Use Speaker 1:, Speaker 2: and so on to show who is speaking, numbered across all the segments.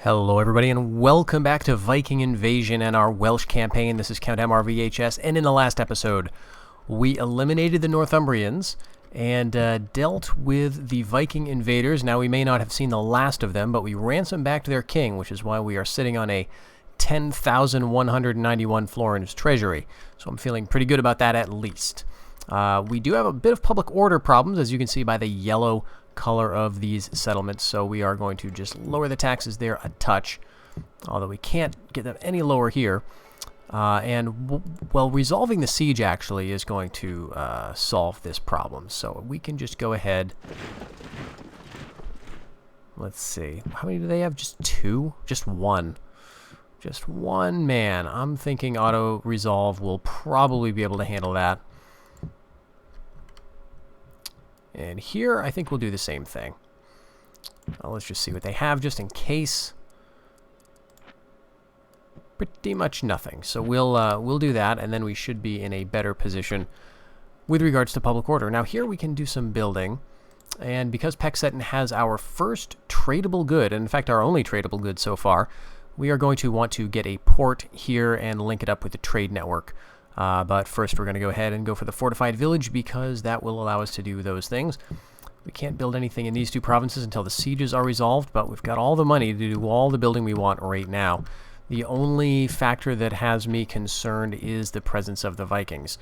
Speaker 1: Hello everybody and welcome back to Viking Invasion and our Welsh campaign. This is Count MRVHS, and in the last episode we eliminated the Northumbrians and dealt with the Viking invaders. Now we may not have seen the last of them, but we ransomed back to their king, which is why we are sitting on a 10,191 florins treasury. So I'm feeling pretty good about that at least. We do have a bit of public order problems, as you can see by the yellow color of these settlements, so we are going to just lower the taxes there a touch, although we can't get them any lower here. Well, resolving the siege actually is going to solve this problem, so we can just go ahead. Let's see, how many do they have? Just two? Just one? Just one man. I'm thinking auto resolve will probably be able to handle that. And here, I think we'll do the same thing. Let's just see what they have, just in case. Pretty much nothing. So we'll do that, and then we should be in a better position with regards to public order. Now here we can do some building, and because Pexetten has our first tradable good, and in fact our only tradable good so far, we are going to want to get a port here and link it up with the trade network. But first we're going to go ahead and go for the fortified village, because that will allow us to do those things. We can't build anything in these two provinces until the sieges are resolved, but we've got all the money to do all the building we want right now. The only factor that has me concerned is the presence of the Vikings.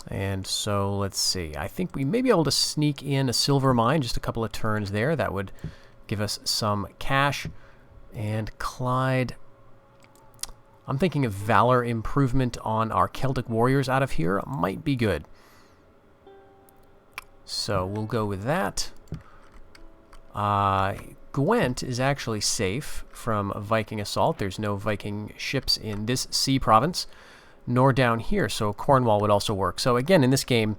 Speaker 1: And so let's see. I think we may be able to sneak in a silver mine, just a couple of turns there. That would give us some cash. And Clyde, I'm thinking of valor improvement on our Celtic warriors out of here might be good. So we'll go with that. Gwent is actually safe from a Viking assault. There's no Viking ships in this sea province, nor down here, so Cornwall would also work. So again, in this game,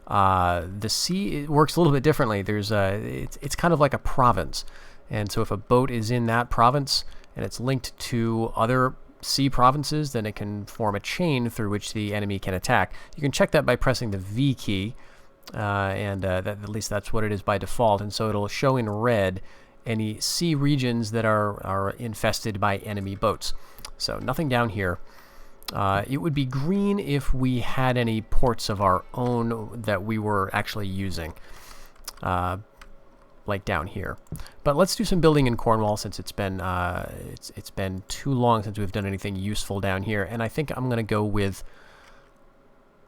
Speaker 1: the sea works a little bit differently. There's it's kind of like a province, and so if a boat is in that province and it's linked to other sea provinces, then it can form a chain through which the enemy can attack. You can check that by pressing the V key, and at least that's what it is by default, and so it'll show in red any sea regions that are infested by enemy boats. So nothing down here. It would be green if we had any ports of our own that we were actually using, like down here. But let's do some building in Cornwall, since it's been too long since we've done anything useful down here. And I think I'm going to go with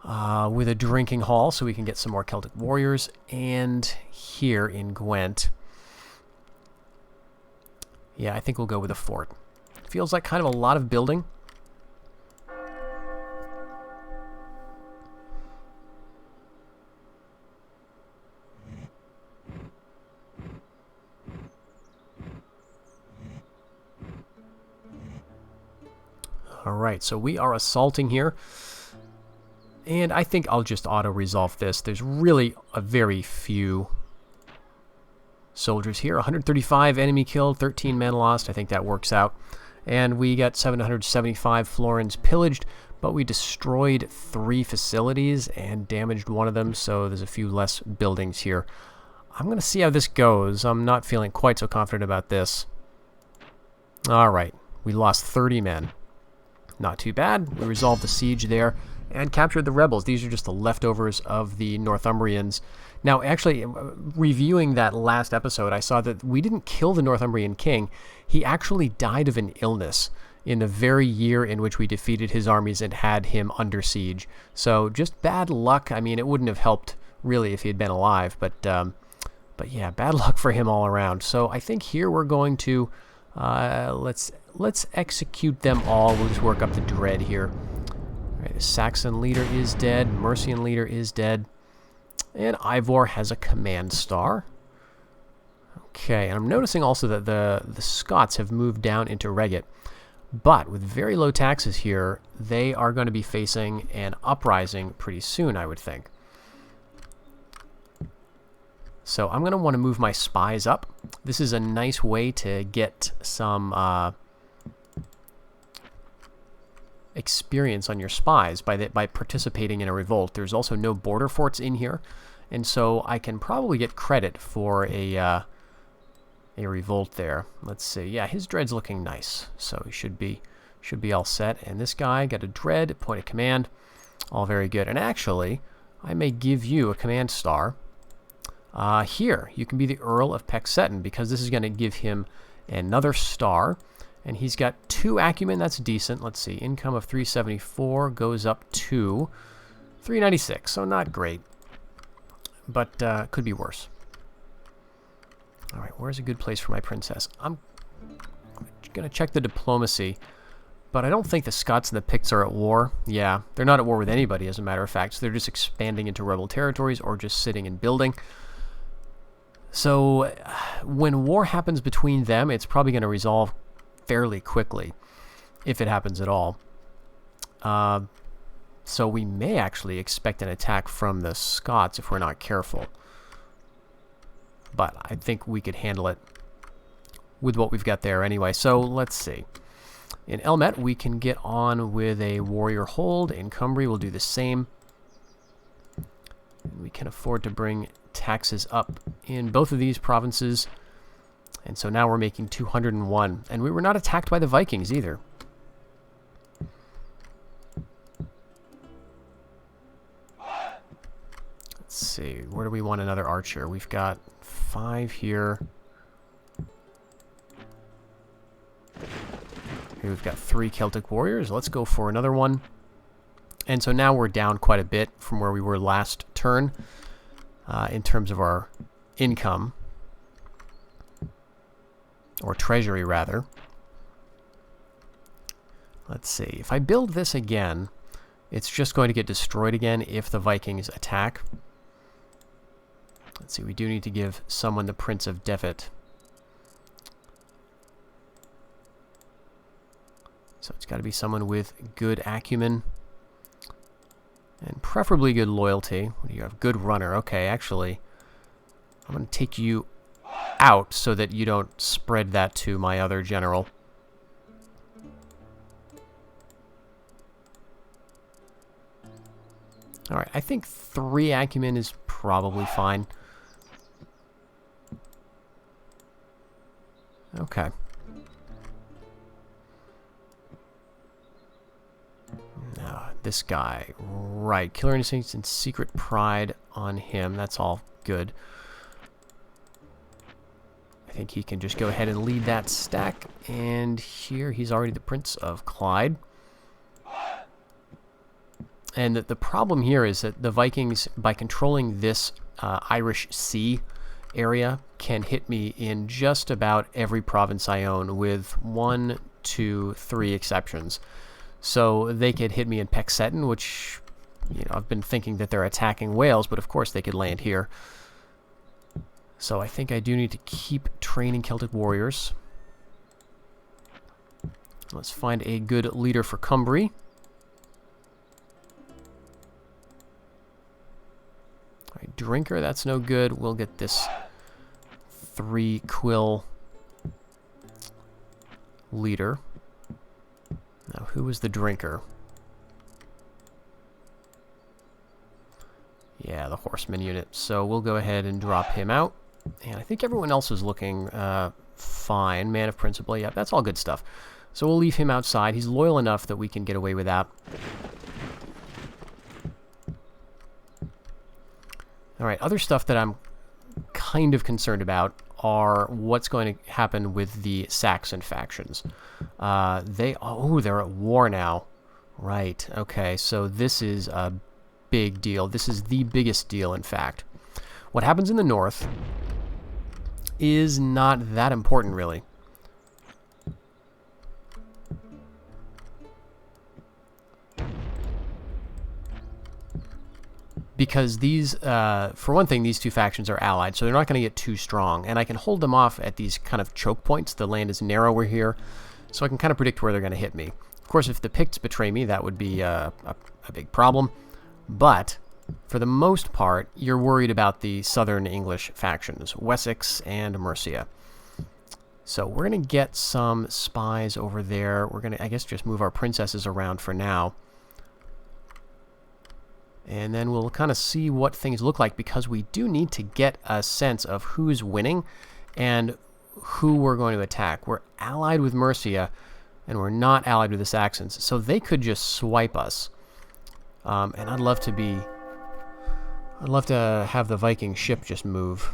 Speaker 1: a drinking hall, so we can get some more Celtic warriors. And here in Gwent, yeah, I think we'll go with a fort. Feels like kind of a lot of building. Alright, so we are assaulting here, and I think I'll just auto-resolve this. There's really a very few soldiers here. 135 enemy killed, 13 men lost. I think that works out. And we got 775 florins pillaged, but we destroyed 3 facilities and damaged one of them, so there's a few less buildings here. I'm going to see how this goes. I'm not feeling quite so confident about this. Alright, we lost 30 men. Not too bad. We resolved the siege there and captured the rebels. These are just the leftovers of the Northumbrians. Now, actually, reviewing that last episode, I saw that we didn't kill the Northumbrian king. He actually died of an illness in the very year in which we defeated his armies and had him under siege. So just bad luck. I mean, it wouldn't have helped really if he had been alive, but yeah, bad luck for him all around. So I think here we're going to let's execute them all. We'll just work up the dread here. All right, the Saxon leader is dead. Mercian leader is dead. And Ivor has a command star. Okay, and I'm noticing also that the Scots have moved down into Reggit. But with very low taxes here, they are going to be facing an uprising pretty soon, I would think. So I'm going to want to move my spies up. This is a nice way to get some experience on your spies by participating in a revolt. There's also no border forts in here, and so I can probably get credit for a a revolt there. Let's see. Yeah, his dread's looking nice, so he should be all set. And this guy got a dread, point of command, all very good. And actually, I may give you a command star. Here, you can be the Earl of Pexeton, because this is going to give him another star. And he's got 2 acumen. That's decent. Let's see. Income of 374 goes up to 396, so not great. But could be worse. All right, where's a good place for my princess? I'm going to check the diplomacy, but I don't think the Scots and the Picts are at war. Yeah, they're not at war with anybody, as a matter of fact. So they're just expanding into rebel territories or just sitting and building. So when war happens between them, it's probably going to resolve fairly quickly, if it happens at all. So we may actually expect an attack from the Scots if we're not careful. But I think we could handle it with what we've got there anyway. So let's see. In Elmet, we can get on with a warrior hold. In Cumbria, we'll do the same. We can afford to bring taxes up in both of these provinces. And so now we're making 201. And we were not attacked by the Vikings either. Let's see. Where do we want another archer? We've got 5 here. Here we've got 3 Celtic warriors. Let's go for another one. And so now we're down quite a bit from where we were last turn in terms of our income. Or treasury, rather. Let's see. If I build this again, it's just going to get destroyed again if the Vikings attack. Let's see. We do need to give someone the Prince of Devitt. So it's got to be someone with good acumen. And preferably good loyalty. What do you have? Good runner. Okay, actually, I'm going to take you out so that you don't spread that to my other general. Alright, I think 3 acumen is probably fine. Okay. Now, this guy. Right. Killer instincts and secret pride on him. That's all good. I think he can just go ahead and lead that stack. And here he's already the Prince of Clyde. And the problem here is that the Vikings, by controlling this Irish Sea area, can hit me in just about every province I own, with 1, 2, 3 exceptions. So they could hit me in Pexeton, which, you know, I've been thinking that they're attacking Wales, but of course they could land here. So I think I do need to keep training Celtic warriors. Let's find a good leader for Cumbria. Alright, Drinker, that's no good. We'll get this 3 quill leader. Now, who was the Drinker? Yeah, the horseman unit. So we'll go ahead and drop him out. And I think everyone else is looking fine. Man of principle, yeah, that's all good stuff. So we'll leave him outside. He's loyal enough that we can get away with that. Alright, other stuff that I'm kind of concerned about are what's going to happen with the Saxon factions. They're at war now. Right, okay, so this is a big deal. This is the biggest deal, in fact. What happens in the north is not that important, really. Because these, for one thing, these 2 factions are allied, so they're not going to get too strong. And I can hold them off at these kind of choke points. The land is narrower here, so I can kind of predict where they're going to hit me. Of course, if the Picts betray me, that would be a big problem. But for the most part, you're worried about the southern English factions, Wessex and Mercia. So we're going to get some spies over there. We're going to, I guess, just move our princesses around for now. And then we'll kind of see what things look like, because we do need to get a sense of who's winning and who we're going to attack. We're allied with Mercia, and we're not allied with the Saxons, so they could just swipe us. And I'd love to have the Viking ship just move.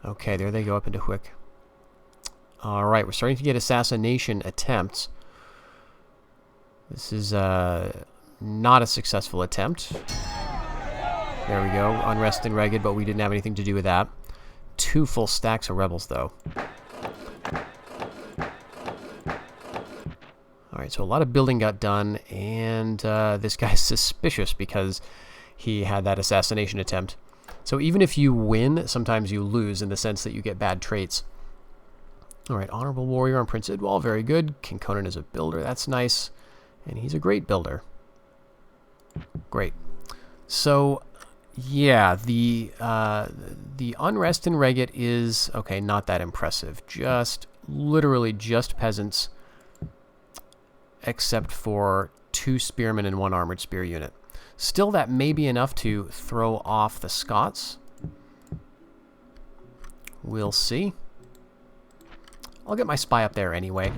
Speaker 1: Okay, there they go up into Hwick. Alright, we're starting to get assassination attempts. This is not a successful attempt. There we go, unrest and ragged, but we didn't have anything to do with that. 2 full stacks of rebels, though. Alright, so a lot of building got done, and this guy's suspicious because he had that assassination attempt. So even if you win, sometimes you lose in the sense that you get bad traits. Alright, Honorable Warrior on Prince Idwal, very good. King Conan is a builder, that's nice. And he's a great builder. Great. So, yeah, the unrest in Reggit is, okay, not that impressive. Just, literally just peasants, except for 2 spearmen and 1 armored spear unit. Still, that may be enough to throw off the Scots. We'll see. I'll get my spy up there anyway.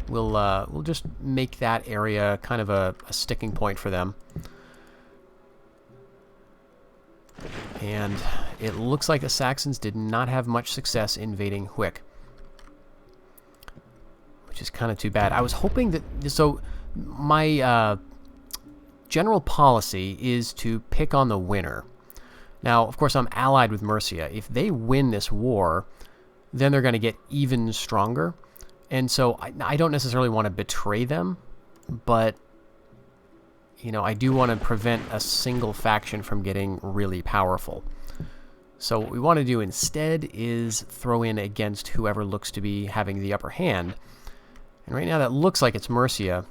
Speaker 1: We'll just make that area kind of a sticking point for them. And it looks like the Saxons did not have much success invading Hwick, which is kind of too bad. I was hoping that... So, my general policy is to pick on the winner. Now, of course, I'm allied with Mercia. If they win this war, then they're going to get even stronger. And so I don't necessarily want to betray them, but, you know, I do want to prevent a single faction from getting really powerful. So what we want to do instead is throw in against whoever looks to be having the upper hand. And right now that looks like it's Mercia.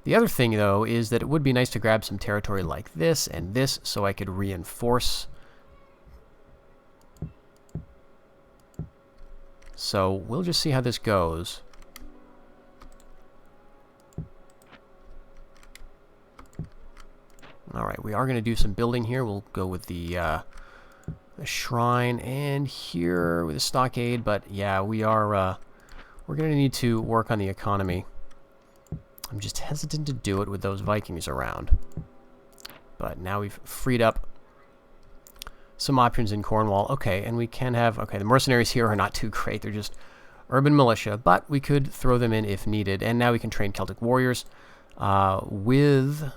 Speaker 1: The other thing, though, is that it would be nice to grab some territory like this and this so I could reinforce. So we'll just see how this goes. Alright, we are going to do some building here. We'll go with the shrine and here with the stockade. But yeah, we're going to need to work on the economy. I'm just hesitant to do it with those Vikings around. But now we've freed up some options in Cornwall. Okay, and we can have... Okay, the mercenaries here are not too great. They're just urban militia, but we could throw them in if needed. And now we can train Celtic warriors with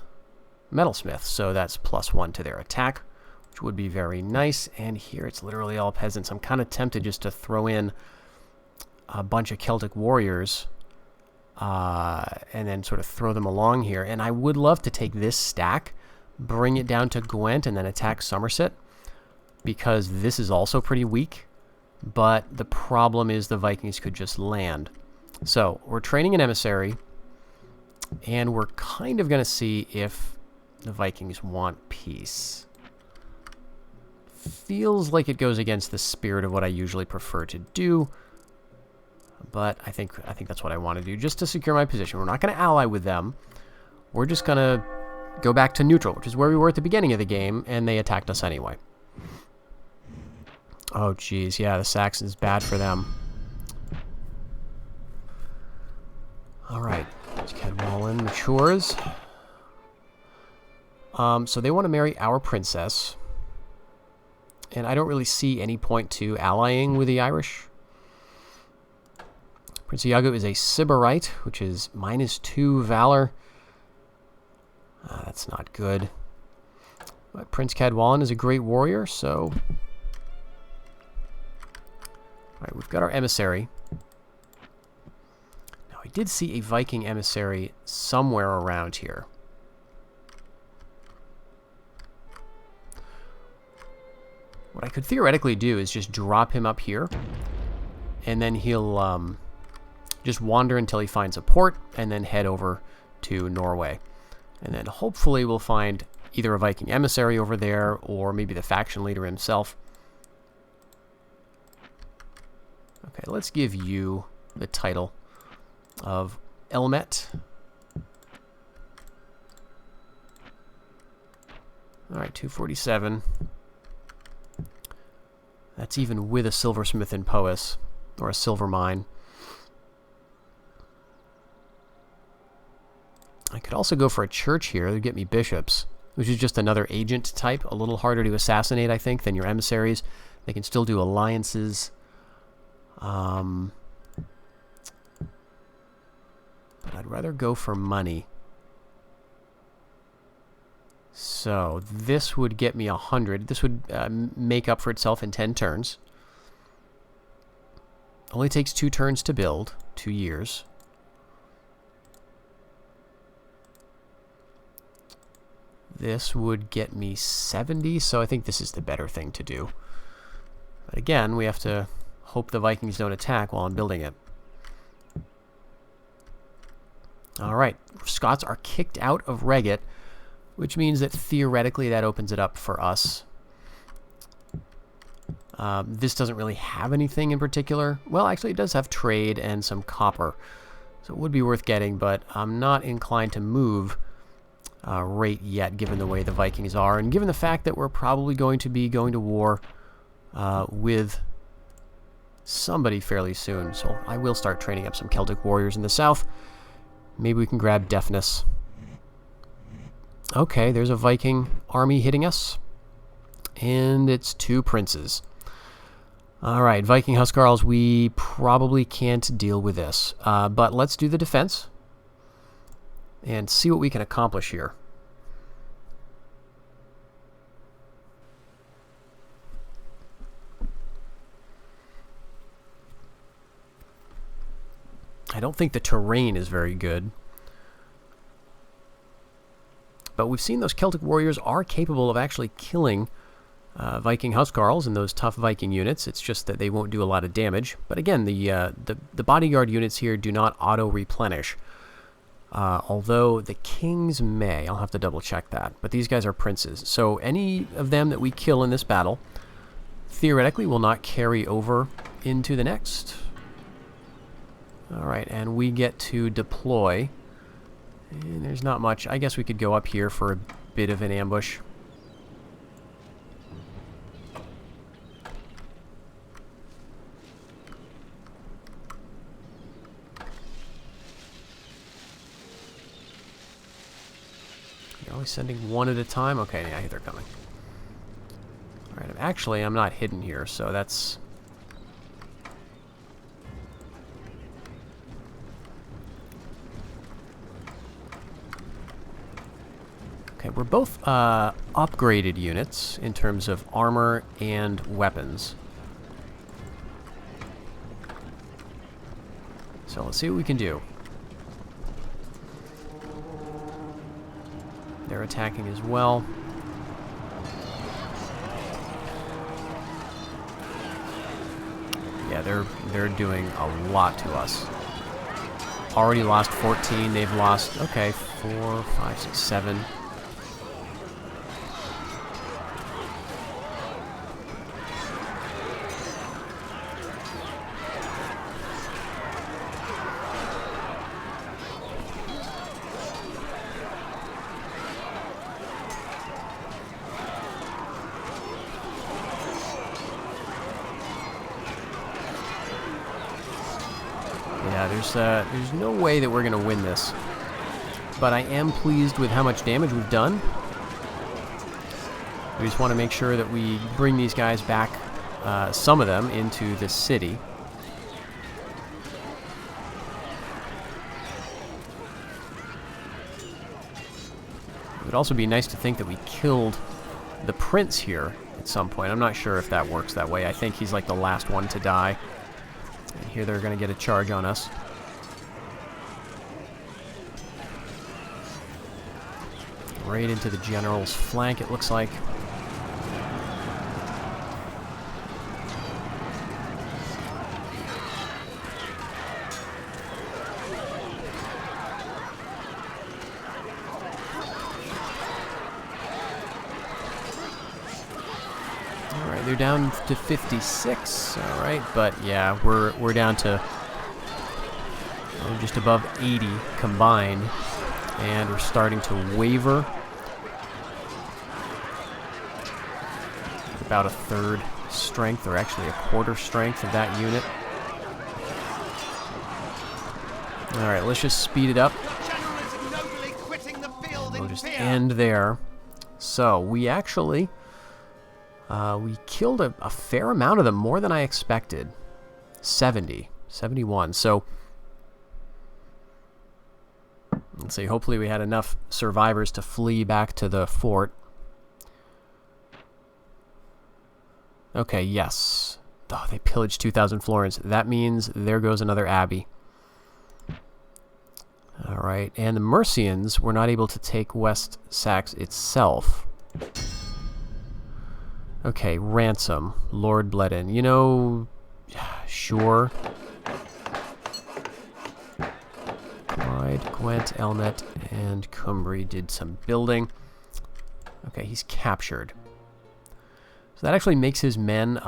Speaker 1: metalsmiths, so that's +1 to their attack, which would be very nice. And here it's literally all peasants. I'm kind of tempted just to throw in a bunch of Celtic warriors and then sort of throw them along here. And I would love to take this stack, bring it down to Gwent, and then attack Somerset, because this is also pretty weak, but the problem is the Vikings could just land. So we're training an emissary, and we're kind of going to see if the Vikings want peace. Feels like it goes against the spirit of what I usually prefer to do, but I think that's what I want to do, just to secure my position. We're not going to ally with them. We're just going to go back to neutral, which is where we were at the beginning of the game, and they attacked us anyway. Oh, geez, yeah, the Saxons, bad for them. Alright, Cadwallon matures. So they want to marry our princess. And I don't really see any point to allying with the Irish. Prince Iago is a Sybarite, which is -2 valor. That's not good. But Prince Cadwallon is a great warrior, so... Alright, we've got our emissary. Now, I did see a Viking emissary somewhere around here. What I could theoretically do is just drop him up here, and then he'll just wander until he finds a port, and then head over to Norway. And then hopefully we'll find either a Viking emissary over there, or maybe the faction leader himself. Okay, let's give you the title of Elmet. Alright, 247. That's even with a silversmith in Powys, or a silver mine. I could also go for a church here. It would get me bishops, which is just another agent type. A little harder to assassinate, I think, than your emissaries. They can still do alliances. But I'd rather go for money. So this would get me 100. This would make up for itself in 10 turns. Only takes 2 turns to build, 2 years. This would get me 70, so I think this is the better thing to do. But again, we have to hope the Vikings don't attack while I'm building it. Alright, Scots are kicked out of Reggit, which means that theoretically that opens it up for us. This doesn't really have anything in particular. Well, actually it does have trade and some copper, so it would be worth getting, but I'm not inclined to move rate yet, given the way the Vikings are, and given the fact that we're probably going to be going to war with somebody fairly soon. So I will start training up some Celtic warriors in the south. Maybe we can grab deafness. Okay, there's a Viking army hitting us, and it's 2 princes. Alright, Viking Huscarls, we probably can't deal with this, but let's do the defense and see what we can accomplish here. I don't think the terrain is very good, but we've seen those Celtic warriors are capable of actually killing Viking Huscarls and those tough Viking units. It's just that they won't do a lot of damage. But again, the bodyguard units here do not auto-replenish. Although the kings may. I'll have to double check that. But these guys are princes. So any of them that we kill in this battle, theoretically, will not carry over into the next. Alright, and we get to deploy. And there's not much. I guess we could go up here for a bit of an ambush. You're only sending one at a time? Okay, yeah, they're coming. Alright, actually, I'm not hidden here, so that's... Okay, we're both upgraded units in terms of armor and weapons. So let's see what we can do. They're attacking as well. Yeah, they're doing a lot to us. Already lost 14. They've lost, okay, 4, 5, 6, 7. Yeah, there's no way that we're going to win this. But I am pleased with how much damage we've done. We just want to make sure that we bring these guys back, some of them, into the city. It would also be nice to think that we killed the prince here at some point. I'm not sure if that works that way. I think he's like the last one to die. And here they're going to get a charge on us. Right into the general's flank, it looks like. Alright, they're down to 56. Alright, but yeah, we're down to just above 80 combined. And we're starting to waver. About a third. strength, or actually a quarter strength of that unit. Alright, let's just speed it up. We'll just end there. So, we actually... we killed a fair amount of them, more than I expected. 71. So, let's see, hopefully we had enough survivors to flee back to the fort. Okay, yes. Oh, they pillaged 2,000 florins. That means there goes another abbey. Alright, and the Mercians were not able to take Wessex itself. Okay, ransom. Lord Bledin. You know, sure. Clyde, Gwent, Elmet, and Cumbry did some building. Okay, he's captured. So that actually makes his men,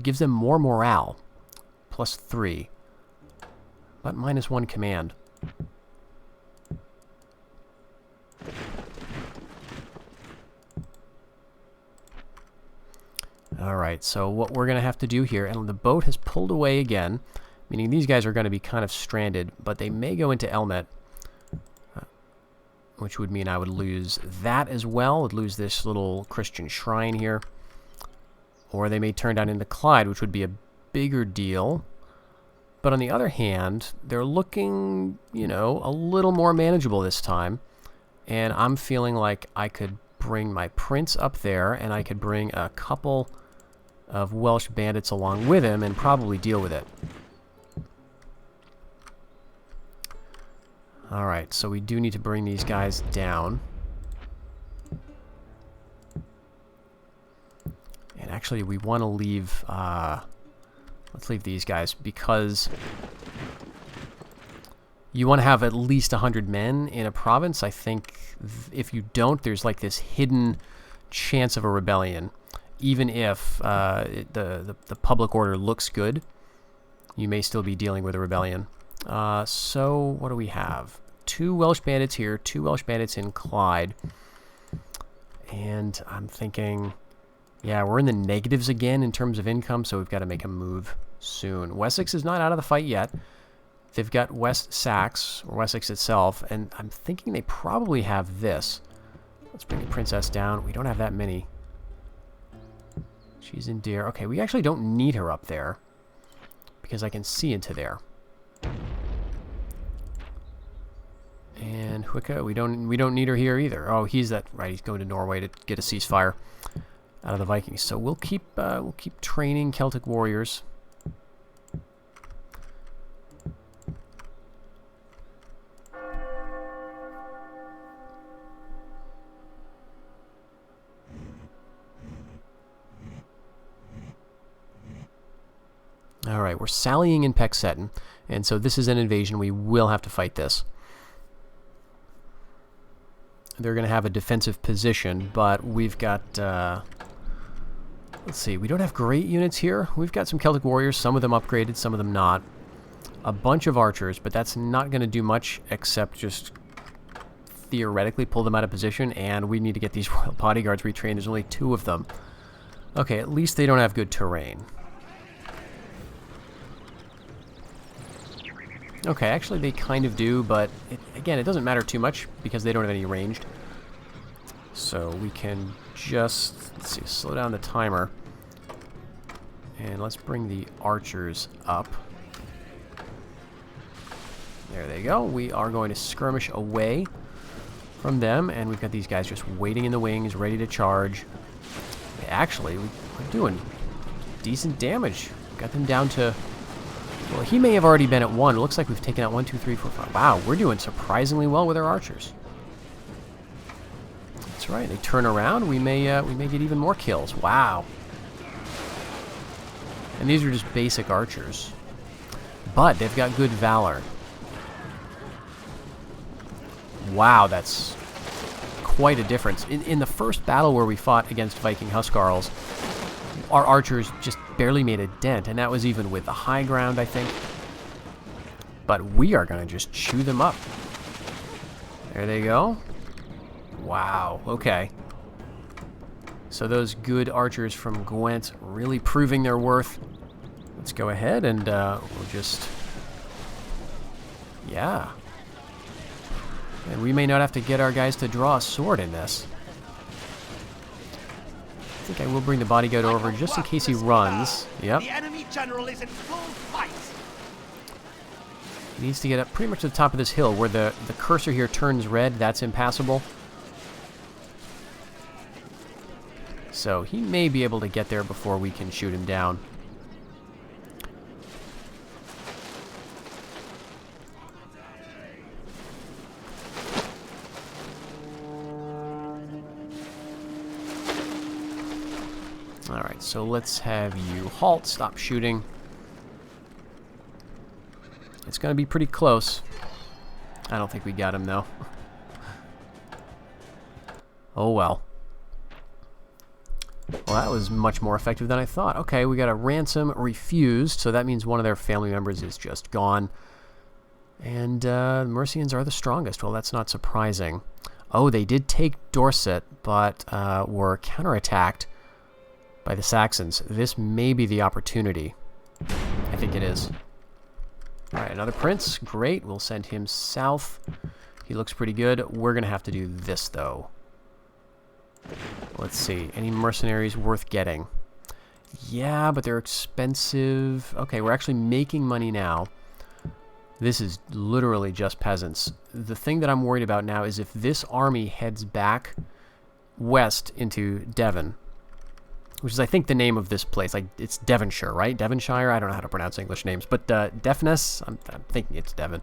Speaker 1: gives them more morale. +3. But -1 command. Alright, so what we're going to have to do here, and the boat has pulled away again, meaning these guys are going to be kind of stranded, but they may go into Elmet, which would mean I would lose that as well. I'd lose this little Christian shrine here. Or they may turn down into Clyde, which would be a bigger deal. But on the other hand, they're looking, you know, a little more manageable this time. And I'm feeling like I could bring my prince up there, and I could bring a couple of Welsh bandits along with him and probably deal with it. Alright, so we do need to bring these guys down. And actually, we want to leave... let's leave these guys, because you want to have at least 100 men in a province. I think if you don't, there's like this hidden chance of a rebellion. Even if the public order looks good, you may still be dealing with a rebellion. So, what do we have? 2 Welsh bandits here, 2 Welsh bandits in Clyde. And I'm thinking, yeah, we're in the negatives again in terms of income, so we've got to make a move soon. Wessex is not out of the fight yet. They've got Wessex, or Wessex itself, and I'm thinking they probably have this. Let's bring the princess down. We don't have that many. She's in Deer. Okay, we actually don't need her up there, because I can see into there. And Hwicca, we don't need her here either. Oh, he's going to Norway to get a ceasefire out of the Vikings. So we'll keep training Celtic warriors. Alright, we're sallying in Pexetten, and so this is an invasion. We will have to fight this. They're going to have a defensive position, but we've got... let's see, we don't have great units here. We've got some Celtic warriors, some of them upgraded, some of them not. A bunch of archers, but that's not going to do much except just theoretically pull them out of position, and we need to get these royal bodyguards retrained. There's only 2 of them. Okay, at least they don't have good terrain. Okay, actually they kind of do, but again, it doesn't matter too much because they don't have any ranged. So we can just, let's see, slow down the timer. And let's bring the archers up. There they go. We are going to skirmish away from them, and we've got these guys just waiting in the wings, ready to charge. Actually, we're doing decent damage. Got them down to... Well, he may have already been at 1. It looks like we've taken out 1, 2, 3, 4, 5. Wow, we're doing surprisingly well with our archers. That's right. They turn around. We may get even more kills. Wow. And these are just basic archers, but they've got good valor. Wow, that's quite a difference. In the first battle where we fought against Viking Huskarls, our archers just barely made a dent, and that was even with the high ground, I think. But we are going to just chew them up. There they go. Wow, okay. So those good archers from Gwent really proving their worth. Let's go ahead and we'll just... Yeah. And we may not have to get our guys to draw a sword in this. I think I will bring the bodyguard over just in case he runs. Yep.
Speaker 2: The enemy general is in full flight.
Speaker 1: He needs to get up pretty much to the top of this hill where the cursor here turns red. That's impassable. So he may be able to get there before we can shoot him down. Alright, so let's have you halt, stop shooting. It's going to be pretty close. I don't think we got him, though. Oh, well. Well, that was much more effective than I thought. Okay, we got a ransom refused, so that means one of their family members is just gone. And the Mercians are the strongest. Well, that's not surprising. Oh, they did take Dorset, but were counterattacked by the Saxons. This may be the opportunity. I think it is. Alright, another prince. Great. We'll send him south. He looks pretty good. We're going to have to do this, though. Let's see. Any mercenaries worth getting? Yeah, but they're expensive. Okay, we're actually making money now. This is literally just peasants. The thing that I'm worried about now is if this army heads back west into Devon, which is, I think, the name of this place. Like, it's Devonshire, right? Devonshire? I don't know how to pronounce English names. But Deafness? I'm thinking it's Devon.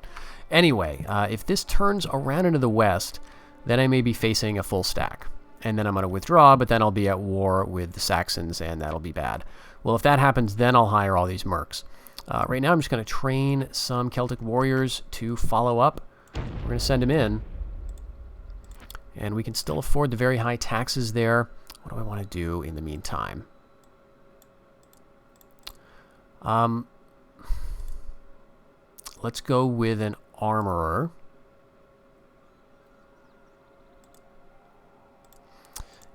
Speaker 1: Anyway, if this turns around into the west, then I may be facing a full stack. And then I'm going to withdraw, but then I'll be at war with the Saxons, and that'll be bad. Well, if that happens, then I'll hire all these mercs. Right now, I'm just going to train some Celtic warriors to follow up. We're going to send them in. And we can still afford the very high taxes there. What do I want to do in the meantime? Let's go with an armorer.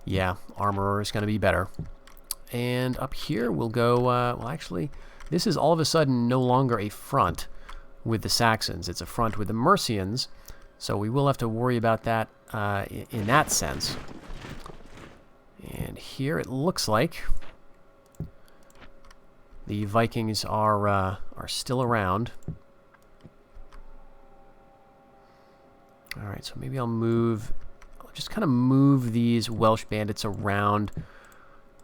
Speaker 1: Yeah, armorer is going to be better. And up here we'll go, well actually, this is all of a sudden no longer a front with the Saxons. It's a front with the Mercians, so we will have to worry about that in that sense. And here it looks like the Vikings are still around. All right, so maybe I'll just kind of move these Welsh bandits around,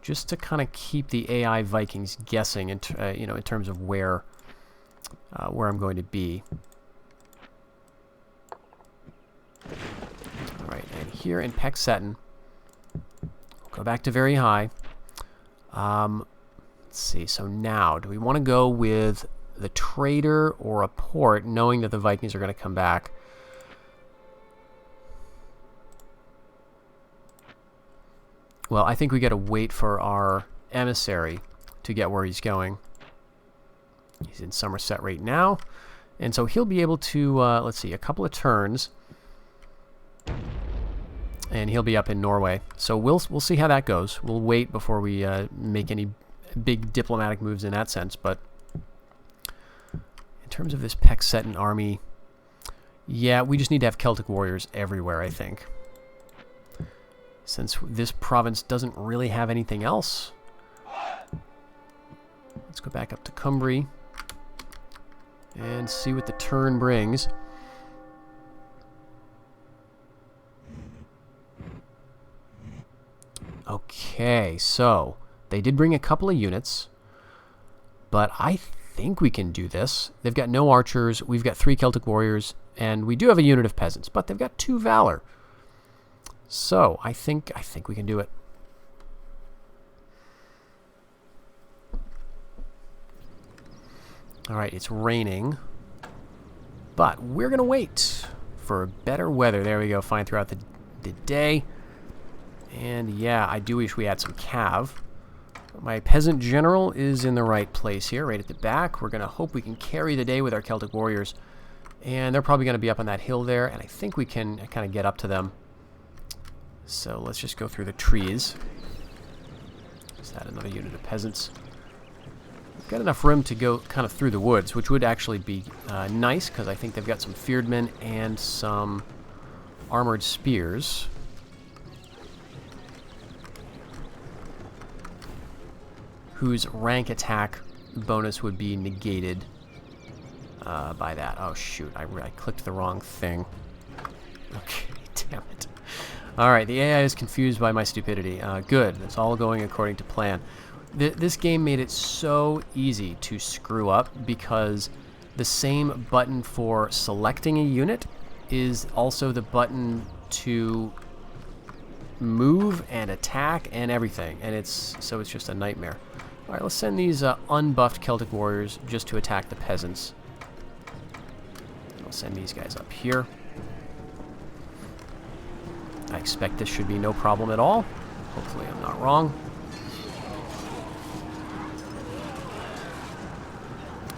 Speaker 1: just to kind of keep the AI Vikings guessing, in terms of where I'm going to be. All right, and here in Pexetten, go back to very high. Let's see. So now, do we want to go with the trader or a port, knowing that the Vikings are going to come back? Well, I think we got to wait for our emissary to get where he's going. He's in Somerset right now, and so he'll be able to, let's see, a couple of turns, and he'll be up in Norway. So we'll see how that goes. We'll wait before we make any big diplomatic moves in that sense. But in terms of this Pexetten army, yeah, we just need to have Celtic warriors everywhere, I think. Since this province doesn't really have anything else. Let's go back up to Cumbria and see what the turn brings. Okay, so they did bring a couple of units, but I think we can do this. They've got no archers, we've got 3 Celtic warriors, and we do have a unit of peasants, but they've got 2 valor. So I think we can do it. All right, it's raining, but we're gonna wait for better weather. There we go, fine throughout the day. And yeah, I do wish we had some cav. My peasant general is in the right place here, right at the back. We're gonna hope we can carry the day with our Celtic warriors, and they're probably gonna be up on that hill there, and I think we can kind of get up to them. So let's just go through the trees. Is that another unit of peasants? We've got enough room to go kind of through the woods, which would actually be nice, because I think they've got some fearedmen and some armored spears. Whose rank attack bonus would be negated by that. Oh, shoot. I clicked the wrong thing. Okay, damn it. Alright, the AI is confused by my stupidity. Good. It's all going according to plan. This game made it so easy to screw up because the same button for selecting a unit is also the button to move and attack and everything. And it's just a nightmare. Alright, let's send these unbuffed Celtic warriors just to attack the peasants. I'll send these guys up here. I expect this should be no problem at all. Hopefully I'm not wrong.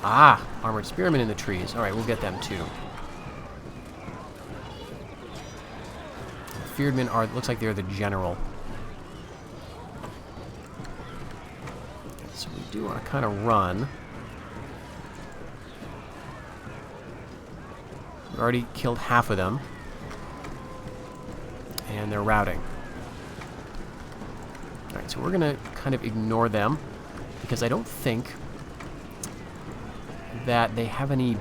Speaker 1: Ah, armored spearmen in the trees. Alright, we'll get them too. The fearedmen are, looks like they're the general. So we do want to kind of run. We've already killed half of them. And they're routing. Alright, so we're going to kind of ignore them because I don't think that they have any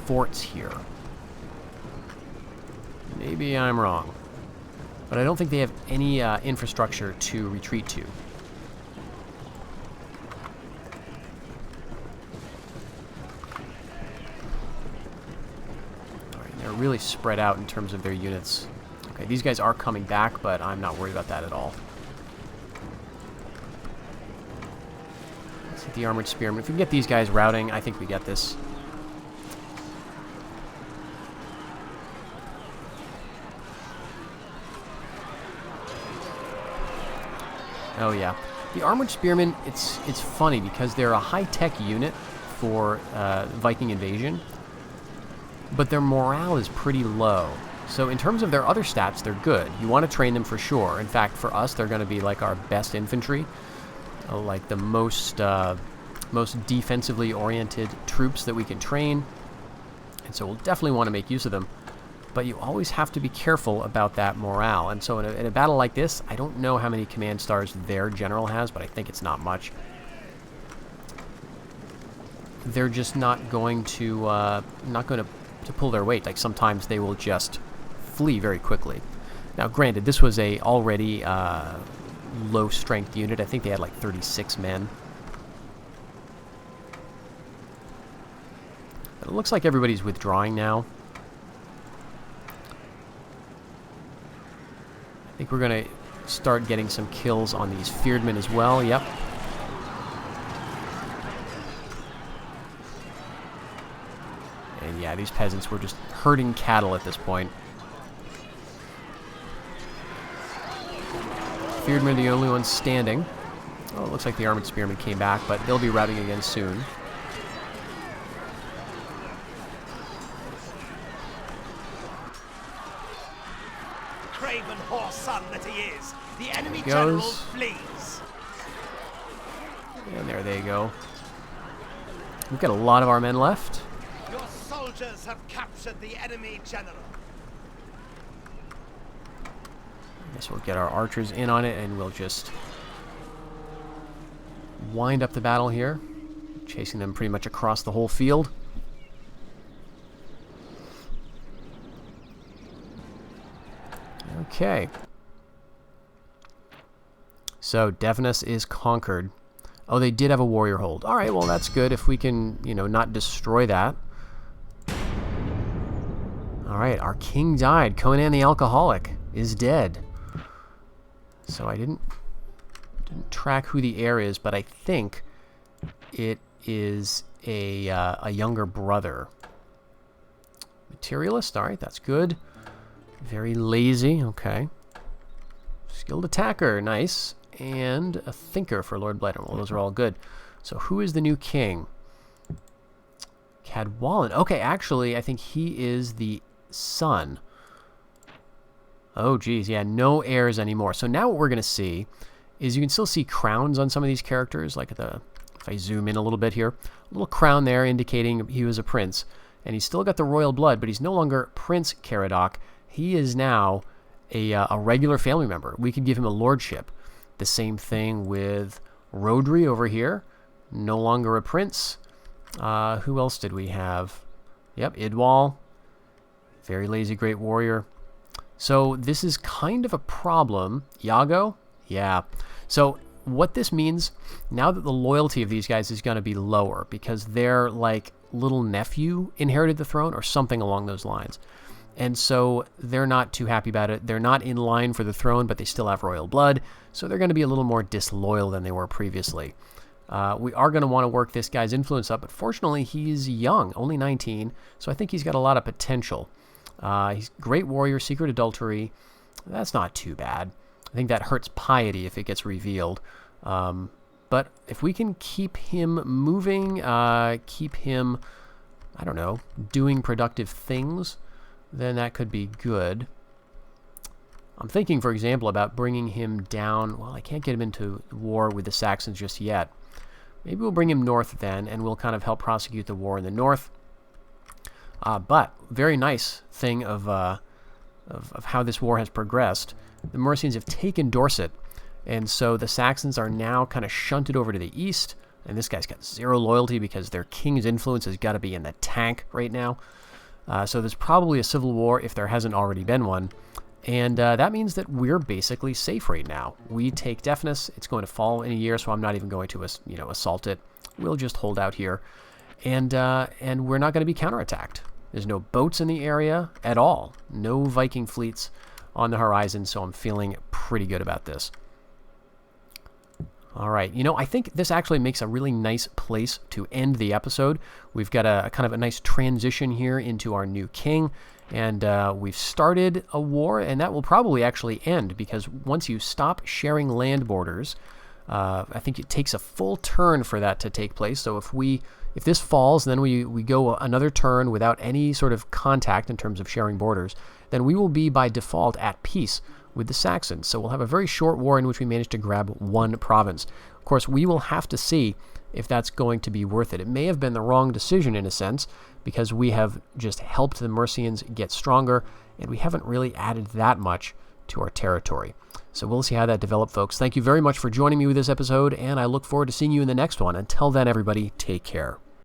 Speaker 1: forts here. Maybe I'm wrong. But I don't think they have any infrastructure to retreat to. Alright, they're really spread out in terms of their units. Okay, these guys are coming back, but I'm not worried about that at all. Let's hit the armored spearmen. If we can get these guys routing, I think we get this. Oh yeah. The armored spearmen, it's funny because they're a high-tech unit for Viking invasion, but their morale is pretty low. So in terms of their other stats, they're good. You want to train them for sure. In fact, for us, they're going to be like our best infantry, like the most defensively oriented troops that we can train. And so we'll definitely want to make use of them. But you always have to be careful about that morale. And so in a battle like this, I don't know how many command stars their general has, but I think it's not much. They're just not going to pull their weight. Like sometimes they will just flee very quickly. Now, granted, this was a already low-strength unit. I think they had like 36 men. But it looks like everybody's withdrawing now. I think we're going to start getting some kills on these fearedmen as well. Yep. And yeah, these peasants were just herding cattle at this point. Fearedmen are the only ones standing. Oh, it looks like the armored spearmen came back, but they'll be routing again soon.
Speaker 2: Craven horse son that he is, the enemy general flees.
Speaker 1: And there they go. We've got a lot of our men left.
Speaker 2: Your soldiers have captured the enemy general.
Speaker 1: I guess we'll get our archers in on it and we'll just wind up the battle here, chasing them pretty much across the whole field. Okay. So, Devnus is conquered. Oh, they did have a warrior hold. Alright, well that's good if we can, you know, not destroy that. Alright, our king died. Conan the Alcoholic is dead. So I didn't track who the heir is, but I think it is a younger brother. Materialist, alright, that's good. Very lazy, okay. Skilled attacker, nice. And a thinker for Lord Bledden. Well, those are all good. So who is the new king? Cadwallon. Okay, actually, I think he is the son. Oh, geez, yeah, no heirs anymore. So now what we're going to see is you can still see crowns on some of these characters, like if I zoom in a little bit here, a little crown there indicating he was a prince. And he's still got the royal blood, but he's no longer Prince Caradoc. He is now a regular family member. We could give him a lordship. The same thing with Rodri over here. No longer a prince. Who else did we have? Yep, Idwal. Very lazy great warrior. So this is kind of a problem. Iago? Yeah. So what this means, now that the loyalty of these guys is going to be lower because their like little nephew inherited the throne or something along those lines. And so they're not too happy about it. They're not in line for the throne, but they still have royal blood. So they're going to be a little more disloyal than they were previously. We are going to want to work this guy's influence up, but fortunately he's young, only 19. So I think he's got a lot of potential. He's great warrior, secret adultery. That's not too bad. I think that hurts piety if it gets revealed. But if we can keep him moving, keep him, I don't know, doing productive things, then that could be good. I'm thinking, for example, about bringing him down. Well, I can't get him into war with the Saxons just yet. Maybe we'll bring him north then, and we'll kind of help prosecute the war in the north. But very nice thing of how this war has progressed. The Mercians have taken Dorset, and so the Saxons are now kind of shunted over to the east, and this guy's got zero loyalty because their king's influence has got to be in the tank right now. So there's probably a civil war if there hasn't already been one, and that means that we're basically safe right now. We take Deafness. It's going to fall in a year, so I'm not even going to assault it. We'll just hold out here, and we're not going to be counterattacked. There's no boats in the area at all. No Viking fleets on the horizon, so I'm feeling pretty good about this. All right, I think this actually makes a really nice place to end the episode. We've got a kind of a nice transition here into our new king, and we've started a war, and that will probably actually end, because once you stop sharing land borders, I think it takes a full turn for that to take place. So if this falls, then we go another turn without any sort of contact in terms of sharing borders, then we will be by default at peace with the Saxons. So we'll have a very short war in which we manage to grab one province. Of course, we will have to see if that's going to be worth it. It may have been the wrong decision in a sense, because we have just helped the Mercians get stronger, and we haven't really added that much to our territory. So we'll see how that develops, folks. Thank you very much for joining me with this episode, and I look forward to seeing you in the next one. Until then, everybody, take care.